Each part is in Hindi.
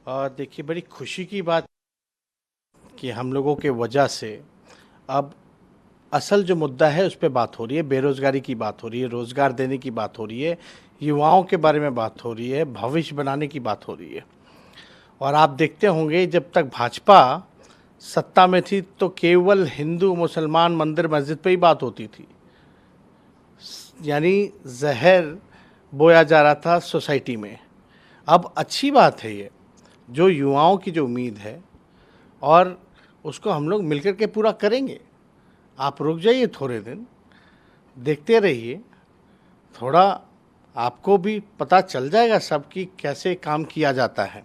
देखिए, बड़ी खुशी की बात कि हम लोगों के वजह से अब असल जो मुद्दा है उस पे बात हो रही है। बेरोज़गारी की बात हो रही है, रोज़गार देने की बात हो रही है, युवाओं के बारे में बात हो रही है, भविष्य बनाने की बात हो रही है। और आप देखते होंगे, जब तक भाजपा सत्ता में थी तो केवल हिंदू मुसलमान मंदिर मस्जिद पे ही बात होती थी। यानी जहर बोया जा रहा था सोसाइटी में। अब अच्छी बात है ये, जो युवाओं की जो उम्मीद है, और उसको हम लोग मिलकर के पूरा करेंगे। आप रुक जाइए थोड़े दिन, देखते रहिए, थोड़ा आपको भी पता चल जाएगा सब कि कैसे काम किया जाता है।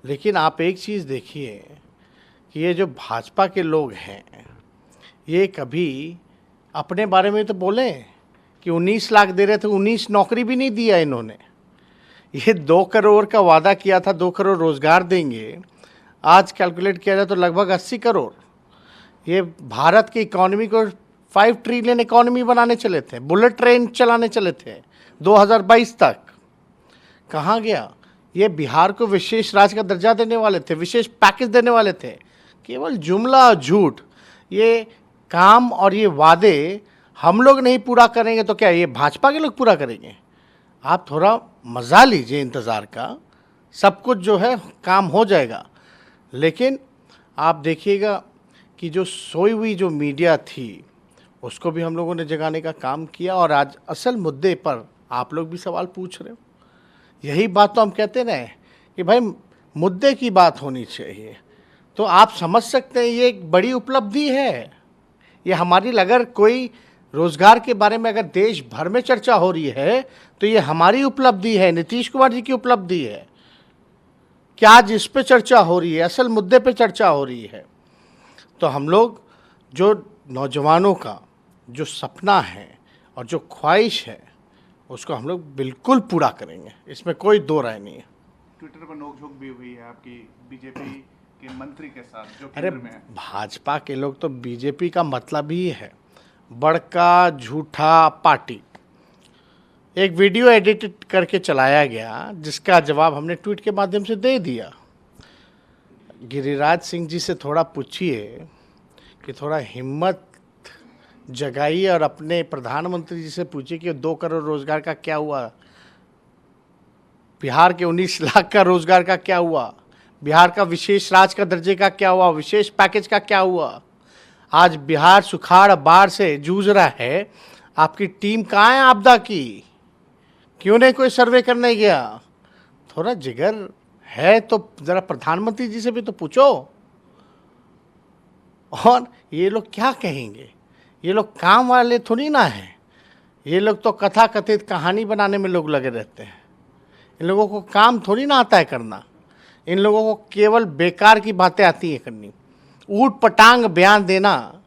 लेकिन आप एक चीज़ देखिए कि ये जो भाजपा के लोग हैं, ये कभी अपने बारे में तो बोलें कि 19 लाख दे रहे थे, 19 नौकरी भी नहीं दिया इन्होंने। ये 2 करोड़ का वादा किया था, 2 करोड़ रोज़गार देंगे। आज कैलकुलेट किया जाए तो लगभग 80 करोड़। ये भारत की इकोनॉमी को 5 ट्रिलियन इकोनॉमी बनाने चले थे, बुलेट ट्रेन चलाने चले थे 2022 तक। कहाँ गया? ये बिहार को विशेष राज्य का दर्जा देने वाले थे, विशेष पैकेज देने वाले थे। केवल जुमला झूठ। ये काम और ये वादे हम लोग नहीं पूरा करेंगे तो क्या ये भाजपा के लोग पूरा करेंगे? आप थोड़ा मज़ा लीजिए इंतज़ार का, सब कुछ जो है काम हो जाएगा। लेकिन आप देखिएगा कि जो सोई हुई जो मीडिया थी उसको भी हम लोगों ने जगाने का काम किया, और आज असल मुद्दे पर आप लोग भी सवाल पूछ रहे हो। यही बात तो हम कहते रहे कि भाई मुद्दे की बात होनी चाहिए। तो आप समझ सकते हैं ये एक बड़ी उपलब्धि है। ये हमारी, अगर कोई रोजगार के बारे में अगर देश भर में चर्चा हो रही है तो ये हमारी उपलब्धि है, नीतीश कुमार जी की उपलब्धि है कि आज इस पे चर्चा हो रही है, असल मुद्दे पे चर्चा हो रही है। तो हम लोग जो नौजवानों का जो सपना है और जो ख्वाहिश है उसको हम लोग बिल्कुल पूरा करेंगे, इसमें कोई दो राय नहीं है। ट्विटर पर नोकझोंक भी हुई है आपकी बीजेपी के मंत्री के साथ जो अरे केंद्र में है। भाजपा के लोग तो बीजेपी का मतलब ही है बड़का झूठा पार्टी। एक वीडियो एडिट करके चलाया गया जिसका जवाब हमने ट्वीट के माध्यम से दे दिया। गिरिराज सिंह जी से थोड़ा पूछिए कि थोड़ा हिम्मत जगाइए, और अपने प्रधानमंत्री जी से पूछिए कि 2 करोड़ रोजगार का क्या हुआ, बिहार के 19 लाख का रोजगार का क्या हुआ, बिहार का विशेष राज्य का दर्जे का क्या हुआ, विशेष पैकेज का क्या हुआ। आज बिहार सुखाड़ बाढ़ से जूझ रहा है, आपकी टीम कहाँ है आपदा की? क्यों नहीं कोई सर्वे करने गया? थोड़ा जिगर है तो जरा प्रधानमंत्री जी से भी तो पूछो। और ये लोग क्या कहेंगे? ये लोग काम वाले थोड़ी ना है। ये लोग तो कथा कथित कहानी बनाने में लोग लगे रहते हैं। इन लोगों को काम थोड़ी ना आता है करना। इन लोगों को केवल बेकार की बातें आती हैं करनी, ऊट पटांग बयान देना,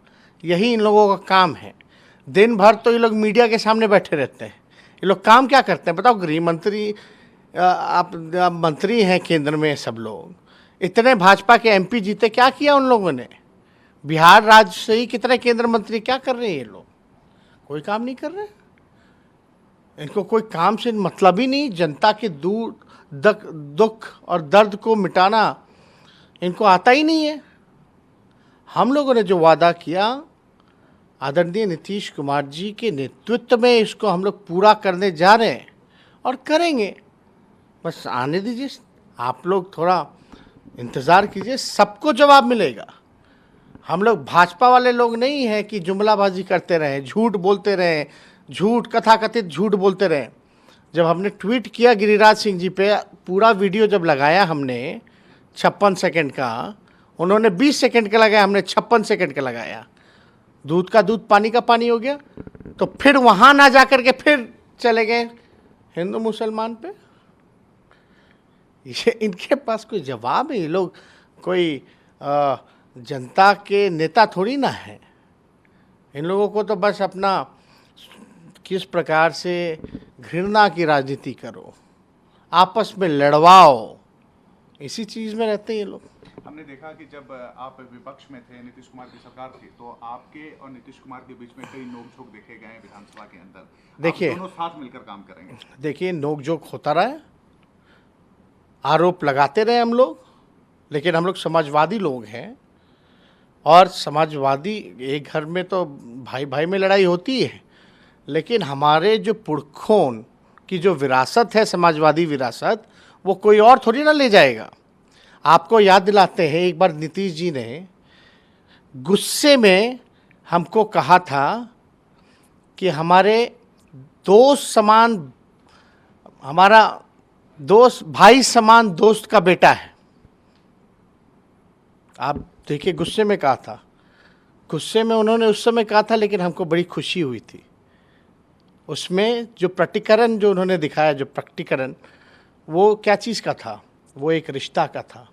यही इन लोगों का काम है। दिन भर तो ये लोग मीडिया के सामने बैठे रहते हैं। ये लोग काम क्या करते हैं बताओ? गृह मंत्री, आप मंत्री हैं केंद्र में, सब लोग इतने भाजपा के एमपी जीते, क्या किया उन लोगों ने? बिहार राज्य से ही कितने केंद्र मंत्री, क्या कर रहे हैं ये लोग? कोई काम नहीं कर रहे। इनको कोई काम से मतलब ही नहीं। जनता के दुख और दर्द को मिटाना इनको आता ही नहीं है। हम लोगों ने जो वादा किया आदरणीय नीतीश कुमार जी के नेतृत्व में, इसको हम लोग पूरा करने जा रहे हैं और करेंगे। बस आने दीजिए, आप लोग थोड़ा इंतज़ार कीजिए, सबको जवाब मिलेगा। हम लोग भाजपा वाले लोग नहीं हैं कि जुमलाबाजी करते रहें, झूठ बोलते रहें, झूठ कथाकथित झूठ बोलते रहें। जब हमने ट्वीट किया गिरिराज सिंह जी पे, पूरा वीडियो जब लगाया हमने 56 सेकंड का, उन्होंने 20 सेकंड का लगाया, हमने 56 सेकंड का लगाया। दूध का दूध पानी का पानी हो गया। तो फिर वहाँ ना जा कर के फिर चले गए हिंदू मुसलमान पे। ये इनके पास कोई जवाब है? ये लोग कोई जनता के नेता थोड़ी ना है। इन लोगों को तो बस अपना किस प्रकार से घृणा की राजनीति करो, आपस में लड़वाओ, इसी चीज़ में रहते हैं ये लोग। हमने देखा कि जब आप विपक्ष में थे, नीतीश कुमार की सरकार थी, तो आपके और नीतीश कुमार के बीच में कई नोकझोंक देखे गए हैं विधानसभा के अंदर। देखिए, आप दोनों साथ मिलकर काम करेंगे? देखिए, नोक झोंक होता रहा है, आरोप लगाते रहे हम लोग, लेकिन हम लोग समाजवादी लोग हैं, और समाजवादी एक घर में तो भाई भाई में लड़ाई होती है, लेकिन हमारे जो पुरखों की जो विरासत है, समाजवादी विरासत, वो कोई और थोड़ी ना ले जाएगा। आपको याद दिलाते हैं, एक बार नीतीश जी ने गुस्से में हमको कहा था कि हमारे दोस्त समान, हमारा दोस्त भाई समान दोस्त का बेटा है। आप देखिए, गुस्से में कहा था, गुस्से में उन्होंने उस समय कहा था, लेकिन हमको बड़ी खुशी हुई थी। उसमें जो प्रकटीकरण जो उन्होंने दिखाया, जो प्रकटीकरण, वो क्या चीज़ का था? वो एक रिश्ता का था,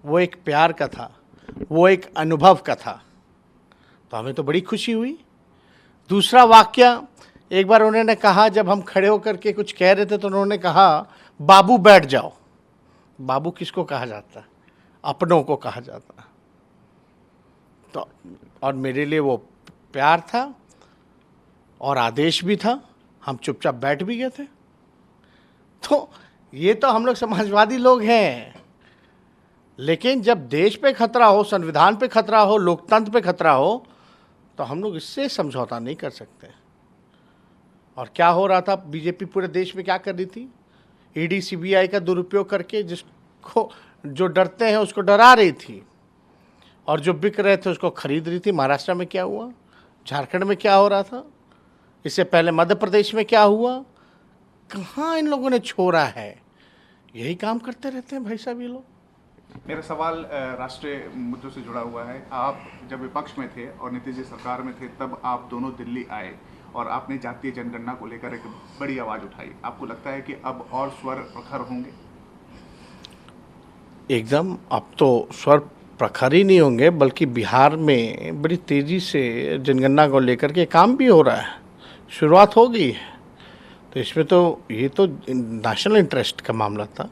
वो एक प्यार का था, वो एक अनुभव का था। तो हमें तो बड़ी खुशी हुई। दूसरा वाक्य, एक बार उन्होंने कहा, जब हम खड़े होकर के कुछ कह रहे थे तो उन्होंने कहा, बाबू बैठ जाओ। बाबू किसको कहा जाता है? अपनों को कहा जाता है। तो और मेरे लिए वो प्यार था और आदेश भी था। हम चुपचाप बैठ भी गए थे। तो ये तो हम लोग समाजवादी लोग हैं, लेकिन जब देश पे खतरा हो, संविधान पे खतरा हो, लोकतंत्र पे खतरा हो, तो हम लोग इससे समझौता नहीं कर सकते। और क्या हो रहा था? बीजेपी पूरे देश में क्या कर रही थी? ईडी सीबीआई का दुरुपयोग करके जिसको, जो डरते हैं उसको डरा रही थी, और जो बिक रहे थे उसको खरीद रही थी। महाराष्ट्र में क्या हुआ? झारखंड में क्या हो रहा था? इससे पहले मध्य प्रदेश में क्या हुआ? कहाँ इन लोगों ने छोड़ा है? यही काम करते रहते हैं भाई साहब ये लोग। मेरा सवाल राष्ट्रीय मुद्दों से जुड़ा हुआ है। आप जब विपक्ष में थे और नीतीश जी सरकार में थे, तब आप दोनों दिल्ली आए और आपने जातीय जनगणना को लेकर एक बड़ी आवाज़ उठाई। आपको लगता है कि अब और स्वर प्रखर होंगे? एकदम, अब तो स्वर प्रखर ही नहीं होंगे, बल्कि बिहार में बड़ी तेज़ी से जनगणना को लेकर के काम भी हो रहा है, शुरुआत हो गई है। तो इसमें तो ये तो नेशनल इंटरेस्ट का मामला था।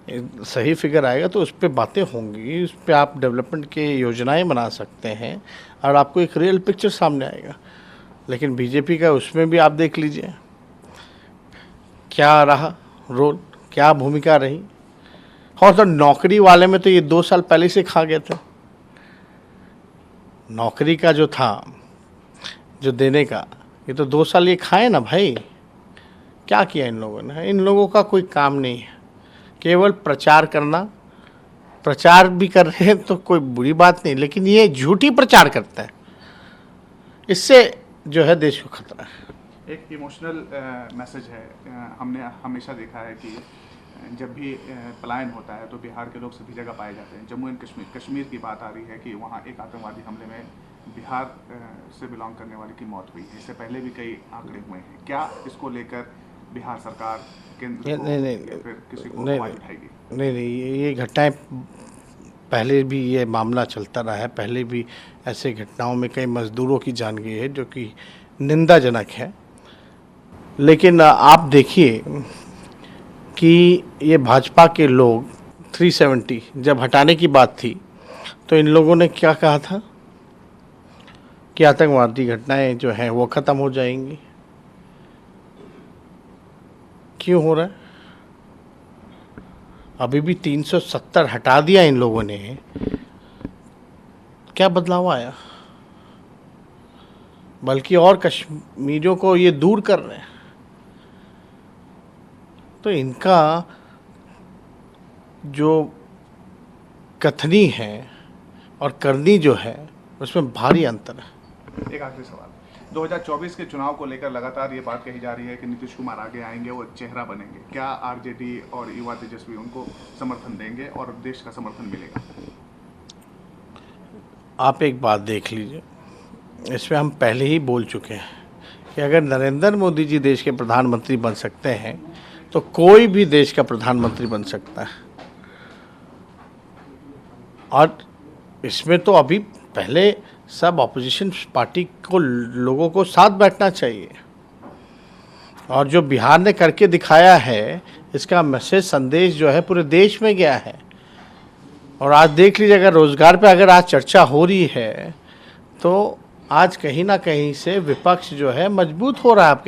सही फिगर आएगा तो उस पर बातें होंगी, उस पर आप डेवलपमेंट के योजनाएं बना सकते हैं और आपको एक रियल पिक्चर सामने आएगा। लेकिन बीजेपी का उसमें भी आप देख लीजिए क्या रहा रोल, क्या भूमिका रही। और तो नौकरी वाले में तो ये 2 साल पहले से खा गए थे। नौकरी का जो था, जो देने का, ये तो 2 साल ये खाए ना भाई। क्या किया इन लोगों ने? इन लोगों का कोई काम नहीं है, केवल प्रचार करना। प्रचार भी कर रहे हैं तो कोई बुरी बात नहीं, लेकिन ये झूठी प्रचार करता है, इससे जो है देश को खतरा है। एक इमोशनल मैसेज है। हमने हमेशा देखा है कि जब भी पलायन होता है तो बिहार के लोग सभी जगह पाए जाते हैं। जम्मू एंड कश्मीर की बात आ रही है कि वहाँ एक आतंकवादी हमले में बिहार से बिलोंग करने वाले की मौत हुई है। इससे पहले भी कई आंकड़े हुए हैं। क्या इसको लेकर बिहार सरकार केंद्र को या फिर किसी को आवाज उठाएगी? नहीं, ये घटनाएं पहले भी, ये मामला चलता रहा है। पहले भी ऐसे घटनाओं में कई मजदूरों की जान गई है, जो कि निंदाजनक है। लेकिन आप देखिए कि ये भाजपा के लोग 370 जब हटाने की बात थी, तो इन लोगों ने क्या कहा था कि आतंकवादी घटनाएं जो हैं वो ख़त्म हो जाएंगी। क्यों हो रहा है? अभी भी 370 हटा दिया इन लोगों ने, क्या बदलाव आया? बल्कि और कश्मीरियों को ये दूर कर रहे हैं। तो इनका जो कथनी है और करनी जो है, उसमें भारी अंतर है। एक आखिरी सवाल, 2024 के चुनाव को लेकर लगातार ये बात कही जा रही है कि नीतीश कुमार आगे आएंगे, वो चेहरा बनेंगे। क्या आरजेडी और युवा तेजस्वी उनको समर्थन देंगे और देश का समर्थन मिलेगा? आप एक बात देख लीजिए, इसमें हम पहले ही बोल चुके हैं कि अगर नरेंद्र मोदी जी देश के प्रधानमंत्री बन सकते हैं तो कोई भी देश का प्रधानमंत्री बन सकता है। और इसमें तो अभी पहले सब ऑपोजिशन पार्टी को, लोगों को साथ बैठना चाहिए। और जो बिहार ने करके दिखाया है, इसका मैसेज, संदेश जो है पूरे देश में गया है। और आज देख लीजिए, अगर रोजगार पे अगर आज चर्चा हो रही है, तो आज कहीं ना कहीं से विपक्ष जो है मजबूत हो रहा है।